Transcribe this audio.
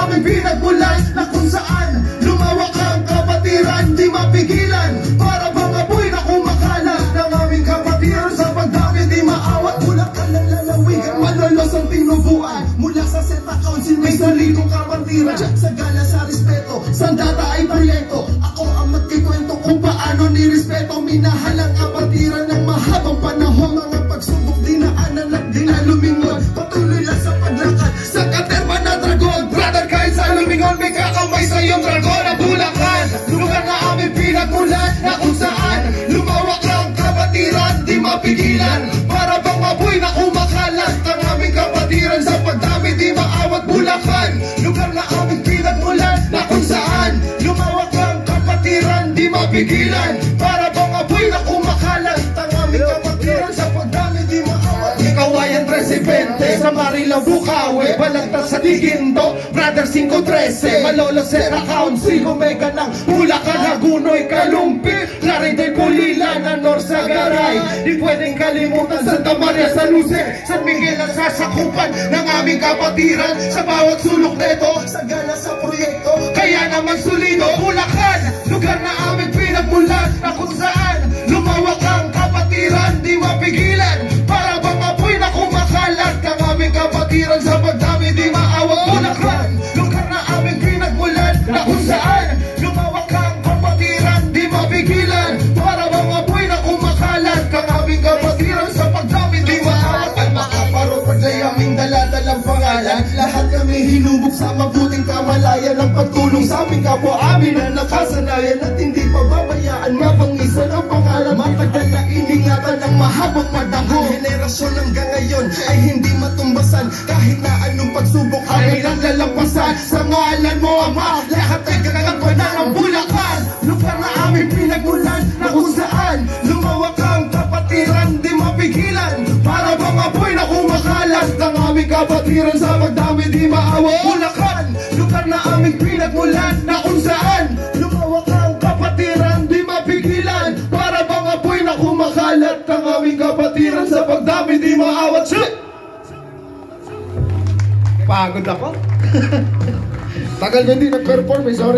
aming pinagmulan, na kung saan lumawak ang kapatiran, di mapigilan. Para bang apoy na kumakalat ng aming kapatiran, sa pagdami di maawat. Bulacan ng lalawigan, malolos ang tinubuan. Mula sa Seta Council may sariling kapatiran. Sa gala sa respeto, sandata ay proyekto. Ako ang magkikwento kung paano nirespeto. Minahal ang kapatiran ng mahabang panahon. Mga pagsubok dinaanan at di na lumingon. Patuloy lang sa paglakad sa katerma na dragon. Brother, kahit sa lumingon may kakamay sa iyong dragon. Ang Bulacan, lugar na aming pinagmulan, na kung saan lumawak ang kapatiran, di mapigilan. Para bang apoy na kumakalat ang aming kapatiran, sa pagdami di maawat. Bulacan, lugar na aming pinagmulan, na kung saan lumawak ang kapatiran, di mapigilan. Para bang apoy na kumakalat ang aming kapatiran, sa pagdami di maawat. Kawayan 13-20 sa Marilao, Bukawi, Balagtas sa Tiginto, Brother 5-13, Malolo, Seta Council, Omega ng Bulacan, Hagunoy, Kalumpi, Laredo, Pulilan, Anor, Sagaray. Di pwedeng kalimutan Santa Maria, San Jose, San Miguel ang sasakupan ng aming kapatiran. Sa bawat sulok neto, sagana sa proyekto, kaya naman solido. Bulacan, lugar na aming pinagmulan, na kung saan lumawak ang kapatiran, di mapigilan. Para bang apoy na kumakalat ang aming kapatiran, sa pagdami di maawat. Bulacan, lugar na aming pinagmulan, na kung saan lumawak ang kapatiran, di mapigilan. Para bang apoy na kumakalat ang aming kapatiran, sa pagdami di maawat. Ang makaparong pagday aming daladalang pangalan, lahat kami hinubog sa mabuting kamalayan. Ang pagtulong sa aming kapwa amin na nakasanayan, at hindi pababayaan mapangisan ang pangalan. Matagal na iningatan ng mahabang madahon, henerasyon hanggang ngayon ay hindi matumbasan. Kahit na anong pagsubok amin ang lalampasan. Sa ngalan mo Ama, lahat ay kagagampanan ng Bulacan, lugar na aming pinagmulan, na kung saan lumawak ang kapatiran, di mapigilan. Para bang apoy na kumakalat ang aming kapatiran, sa pagdami di maawat. Bulacan, lugar na aming pinagmulan, na kung saan lumawak ang kapatiran, di mapigilan. Para bang apoy na kumakalat ang aming kapatiran, sa pagdami di maawat. Pagod ako. Tagal na din nag-perform, sorry